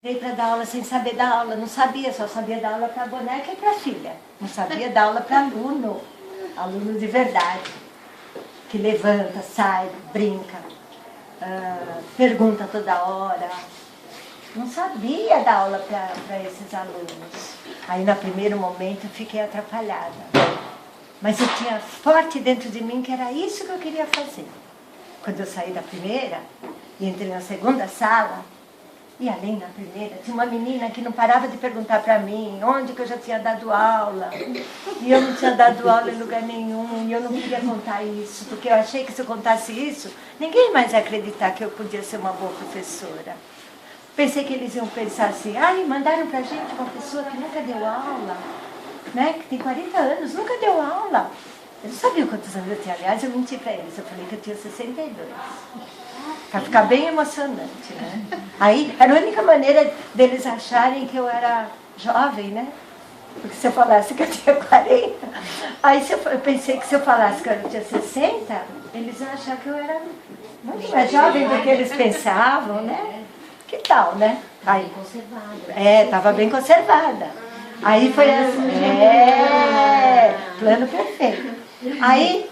Entrei para dar aula sem saber dar aula, não sabia, só sabia dar aula para boneca e para filha. Não sabia dar aula para aluno, aluno de verdade, que levanta, sai, brinca, pergunta toda hora. Não sabia dar aula para esses alunos. Aí, no primeiro momento, eu fiquei atrapalhada. Mas eu tinha forte dentro de mim que era isso que eu queria fazer. Quando eu saí da primeira e entrei na segunda sala, e além da primeira, tinha uma menina que não parava de perguntar para mim onde que eu já tinha dado aula. E eu não tinha dado aula em lugar nenhum, e eu não queria contar isso, porque eu achei que se eu contasse isso, ninguém mais ia acreditar que eu podia ser uma boa professora. Pensei que eles iam pensar assim, mandaram pra gente uma pessoa que nunca deu aula, né? Que tem 40 anos, nunca deu aula. Eu não sabia quantos anos eu tinha. Aliás, eu menti pra eles, eu falei que eu tinha 62. Pra ficar bem emocionante, né? Aí, era a única maneira deles acharem que eu era jovem, né? Porque se eu falasse que eu tinha 40, aí eu pensei que se eu falasse que eu tinha 60, eles iam achar que eu era muito mais jovem do que eles pensavam, né? Que tal, né? Aí, estava bem conservada. Aí foi assim, plano perfeito. Aí,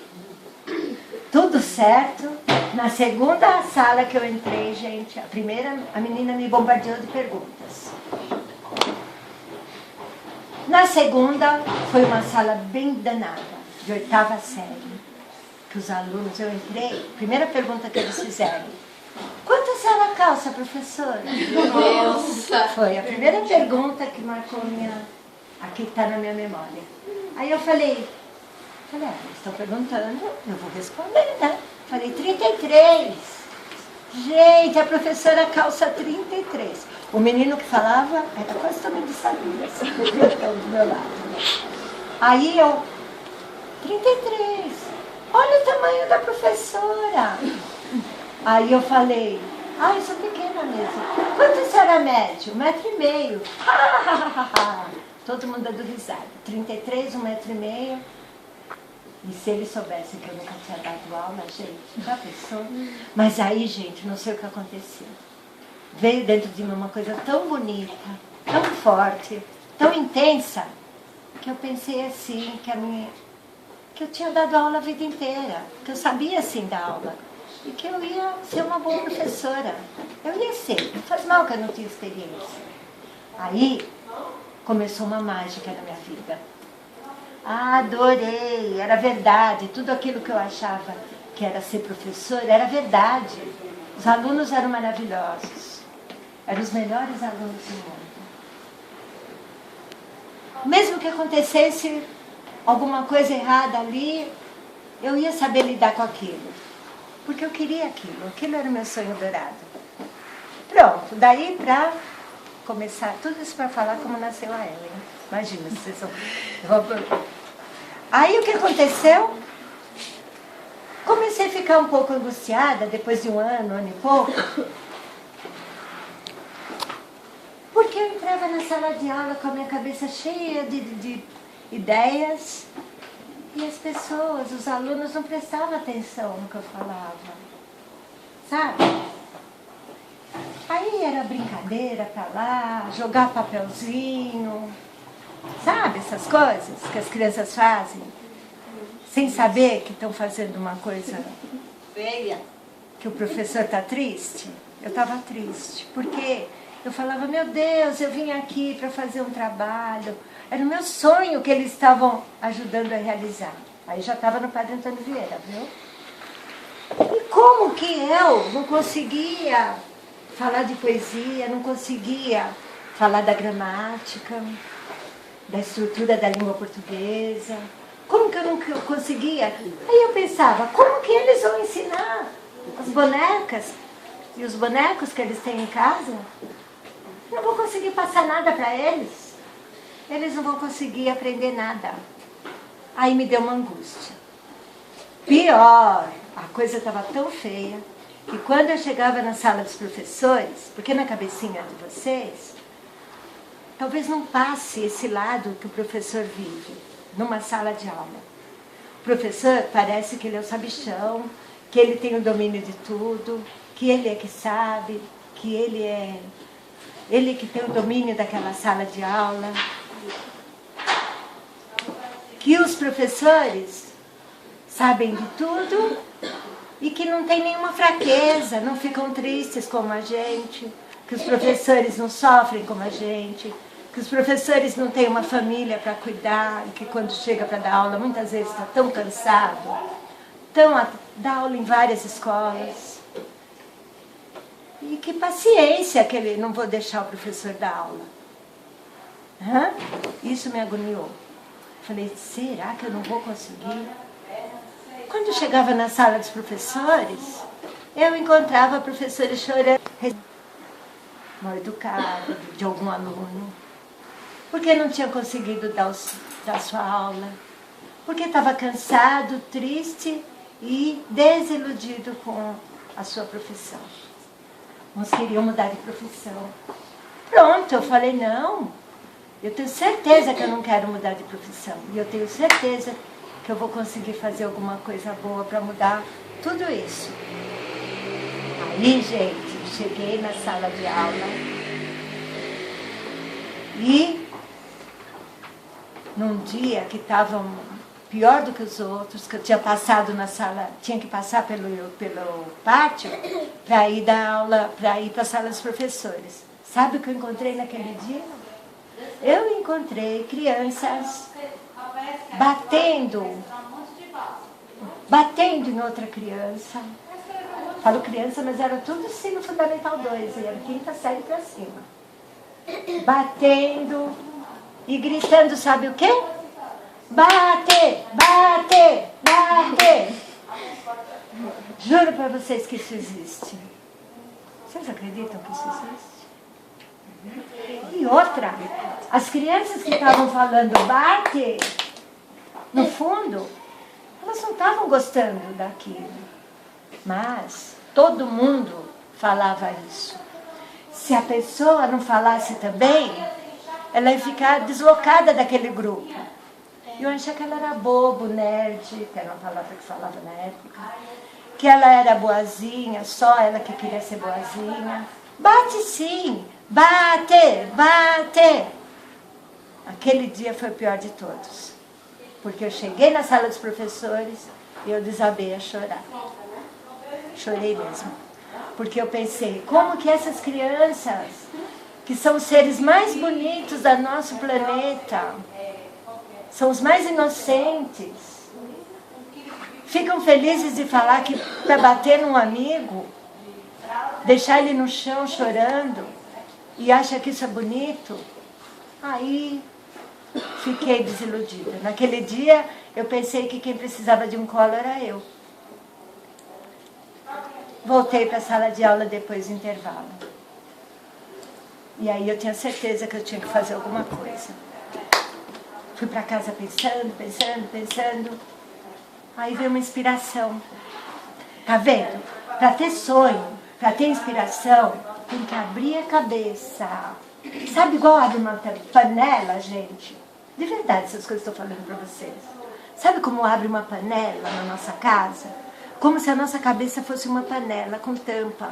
tudo certo. Na segunda sala que eu entrei, gente, a primeira, a menina me bombardeou de perguntas. Na segunda, foi uma sala bem danada, de 8ª série. Que os alunos, eu entrei, primeira pergunta que eles fizeram: quanto a senhora calça, professora? Nossa! Foi a primeira pergunta que marcou aqui que está na minha memória. Aí eu falei, eles estão perguntando, eu vou responder, né? Falei, 33. Gente, a professora calça 33. O menino que falava era quase todo mundo sabia, assim, do meu lado. Aí eu, 33. Olha o tamanho da professora. Aí eu falei, eu sou pequena mesmo. Quanto a senhora mede? 1,5 m. Todo mundo dando risada. 33, 1,5 m. E se eles soubessem que eu nunca tinha dado aula, gente, já pensou? Mas aí, gente, não sei o que aconteceu. Veio dentro de mim uma coisa tão bonita, tão forte, tão intensa, que eu pensei assim, que eu tinha dado aula a vida inteira, que eu sabia assim dar aula. E que eu ia ser uma boa professora. Eu ia ser, não faz mal que eu não tinha experiência. Aí começou uma mágica na minha vida. Adorei, era verdade, tudo aquilo que eu achava que era ser professora, era verdade. Os alunos eram maravilhosos, eram os melhores alunos do mundo. Mesmo que acontecesse alguma coisa errada ali, eu ia saber lidar com aquilo. Porque eu queria aquilo era o meu sonho dourado. Pronto, daí pra começar, tudo isso para falar como nasceu a Ellen. Imagina, vocês vão... Aí o que aconteceu? Comecei a ficar um pouco angustiada, depois de um ano e pouco. Porque eu entrava na sala de aula com a minha cabeça cheia de ideias. E as pessoas, os alunos não prestavam atenção no que eu falava, sabe? Aí era brincadeira pra lá, jogar papelzinho, sabe essas coisas que as crianças fazem, sem saber que estão fazendo uma coisa Feia. Que o professor está triste. Eu estava triste, porque eu falava, meu Deus, eu vim aqui para fazer um trabalho. Era o meu sonho que eles estavam ajudando a realizar. Aí já estava no Padre Antônio Vieira, viu? E como que eu não conseguia falar de poesia, não conseguia falar da gramática, da estrutura da língua portuguesa? Como que eu não conseguia? Aí eu pensava, como que eles vão ensinar as bonecas e os bonecos que eles têm em casa? Não vou conseguir passar nada para eles. Eles não vão conseguir aprender nada. Aí me deu uma angústia. Pior, a coisa estava tão feia que quando eu chegava na sala dos professores, porque na cabecinha de vocês, talvez não passe esse lado que o professor vive numa sala de aula. O professor parece que ele é o sabichão, que ele tem o domínio de tudo, que ele é que sabe, que ele é ele que tem o domínio daquela sala de aula. Que os professores sabem de tudo e que não tem nenhuma fraqueza, não ficam tristes como a gente, que os professores não sofrem como a gente, que os professores não têm uma família para cuidar e que quando chega para dar aula muitas vezes está tão cansado, dá aula em várias escolas. E que paciência que ele não vou deixar o professor dar aula. Isso me agoniou. Falei, será que eu não vou conseguir? Quando eu chegava na sala dos professores, eu encontrava professores chorando, mal educado de algum aluno, porque não tinha conseguido dar sua aula, porque estava cansado, triste e desiludido com a sua profissão. Uns queriam mudar de profissão. Pronto, eu falei, não, eu tenho certeza que eu não quero mudar de profissão. E eu tenho certeza que eu vou conseguir fazer alguma coisa boa para mudar tudo isso. Aí, gente, cheguei na sala de aula e num dia que estava pior do que os outros, que eu tinha passado na sala, tinha que passar pelo pátio para ir dar aula, para ir para a sala dos professores. Sabe o que eu encontrei naquele dia? Eu encontrei crianças batendo em outra criança. Falo criança, mas era tudo ensino fundamental 2, e era quinta série para cima. Batendo e gritando, sabe o quê? Bate, bate, bate. Juro para vocês que isso existe. Vocês acreditam que isso existe? E outra, as crianças que estavam falando bate, no fundo, elas não estavam gostando daquilo. Mas todo mundo falava isso. Se a pessoa não falasse também, ela ia ficar deslocada daquele grupo. Eu achei que ela era bobo, nerd, que era uma palavra que falava na época, que ela era boazinha, só ela que queria ser boazinha. Bate sim, bate, bate. Aquele dia foi o pior de todos, porque eu cheguei na sala dos professores e eu desabei a chorar. Chorei mesmo, porque eu pensei, como que essas crianças, que são os seres mais bonitos do nosso planeta, são os mais inocentes, ficam felizes de falar que para bater num amigo, deixar ele no chão chorando, e acha que isso é bonito. Aí fiquei desiludida. Naquele dia eu pensei que quem precisava de um colo era eu. Voltei para a sala de aula depois do intervalo. E aí eu tinha certeza que eu tinha que fazer alguma coisa. Fui para casa pensando. Aí veio uma inspiração. Tá vendo? Para ter sonho, para ter inspiração, tem que abrir a cabeça. Sabe igual abre uma panela, gente? De verdade, essas coisas que eu estou falando para vocês. Sabe como abre uma panela na nossa casa? Como se a nossa cabeça fosse uma panela com tampa.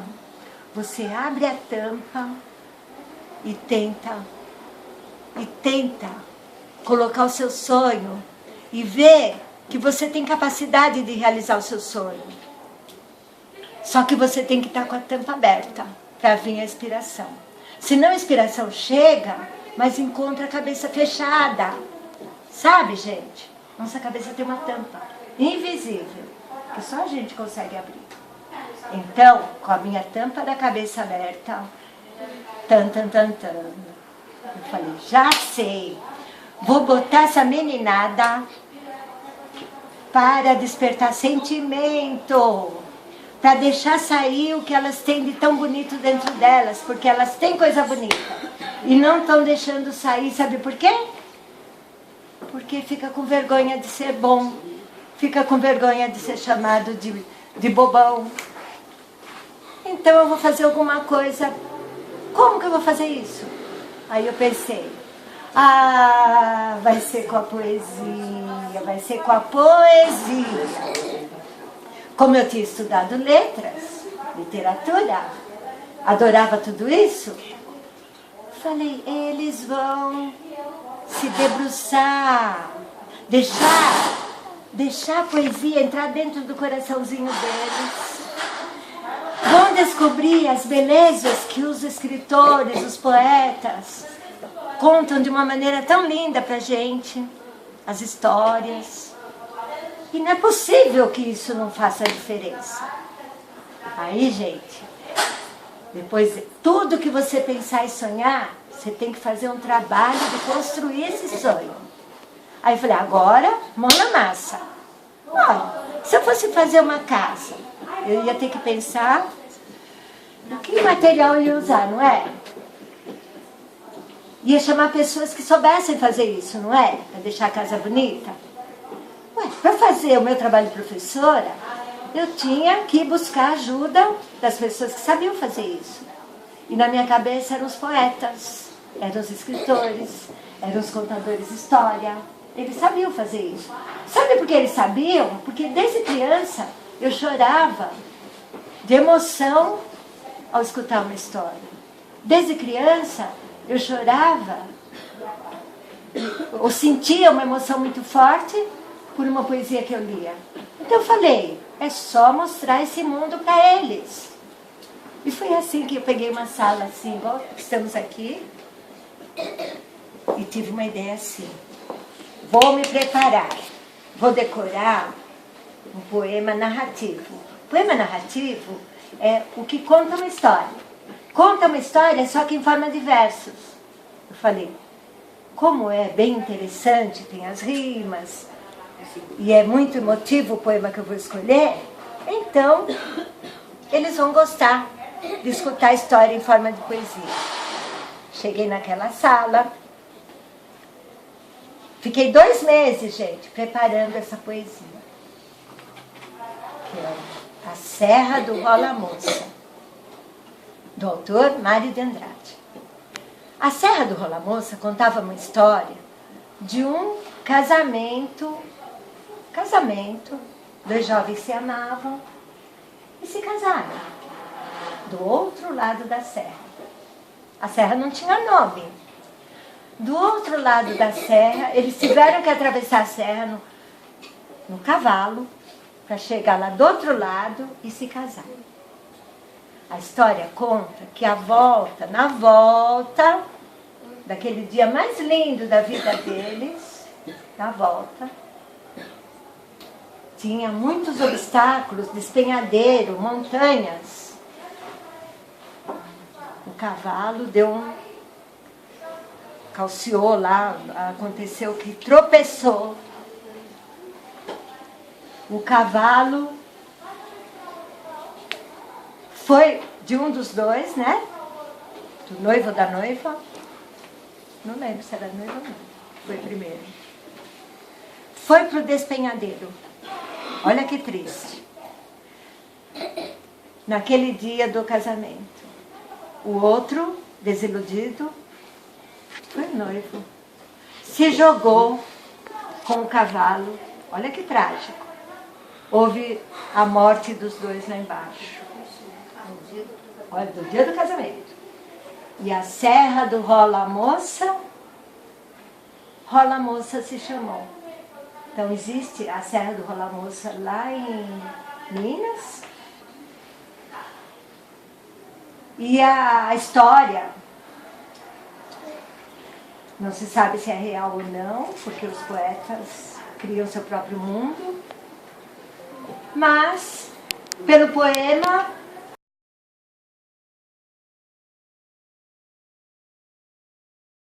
Você abre a tampa e tenta colocar o seu sonho e ver que você tem capacidade de realizar o seu sonho. Só que você tem que estar com a tampa aberta para vir a inspiração. Senão a inspiração chega, mas encontra a cabeça fechada. Sabe, gente? Nossa cabeça tem uma tampa invisível, que só a gente consegue abrir. Então, com a minha tampa da cabeça aberta, eu falei, já sei, vou botar essa meninada para despertar sentimento, para deixar sair o que elas têm de tão bonito dentro delas, porque elas têm coisa bonita e não estão deixando sair, sabe por quê? Porque fica com vergonha de ser bom, fica com vergonha de ser chamado de bobão. Então eu vou fazer alguma coisa. Como que eu vou fazer isso? Aí eu pensei, vai ser com a poesia, vai ser com a poesia. Como eu tinha estudado letras, literatura, adorava tudo isso, falei, eles vão se debruçar, deixar a poesia entrar dentro do coraçãozinho deles. Vão descobrir as belezas que os escritores, os poetas, contam de uma maneira tão linda pra gente, as histórias. E não é possível que isso não faça diferença. Aí, gente, depois de tudo que você pensar e sonhar, você tem que fazer um trabalho de construir esse sonho. Aí eu falei, agora, mão na massa. Ó, se eu fosse fazer uma casa, eu ia ter que pensar no que material eu ia usar, não é? Ia chamar pessoas que soubessem fazer isso, não é? Para deixar a casa bonita. Ué, para fazer o meu trabalho de professora, eu tinha que buscar ajuda das pessoas que sabiam fazer isso. E na minha cabeça eram os poetas, eram os escritores, eram os contadores de história. Eles sabiam fazer isso. Sabe por que eles sabiam? Porque desde criança eu chorava de emoção ao escutar uma história. Desde criança eu chorava ou sentia uma emoção muito forte por uma poesia que eu lia. Então eu falei, é só mostrar esse mundo para eles. E foi assim que eu peguei uma sala assim, igual estamos aqui, e tive uma ideia assim. Vou me preparar, vou decorar um poema narrativo. Poema narrativo é o que conta uma história. Conta uma história só que em forma de versos. Eu falei, como é bem interessante, tem as rimas, e é muito emotivo o poema que eu vou escolher, então eles vão gostar de escutar a história em forma de poesia. Cheguei naquela sala, fiquei 2 meses, gente, preparando essa poesia. Que é A Serra do Rola Moça, do autor Mário de Andrade. A Serra do Rola Moça contava uma história de um casamento, 2 jovens se amavam e se casaram do outro lado da serra. A serra não tinha nome. Do outro lado da serra, eles tiveram que atravessar a serra no cavalo para chegar lá do outro lado e se casar. A história conta que na volta daquele dia mais lindo da vida deles, na volta, tinha muitos obstáculos, despenhadeiro, montanhas. O cavalo calciou lá, aconteceu que tropeçou. O cavalo foi de um dos dois, né? Do noivo ou da noiva. Não lembro se era noiva ou não. Foi primeiro. Foi para o despenhadeiro. Olha que triste. Naquele dia do casamento. O outro, desiludido, foi noivo. Se jogou com o cavalo. Olha que trágico. Houve a morte dos dois lá embaixo. Olha, do dia do casamento. E a Serra do Rola Moça se chamou. Então existe a Serra do Rola Moça lá em Minas. E a história, não se sabe se é real ou não, porque os poetas criam seu próprio mundo. Mas, pelo poema,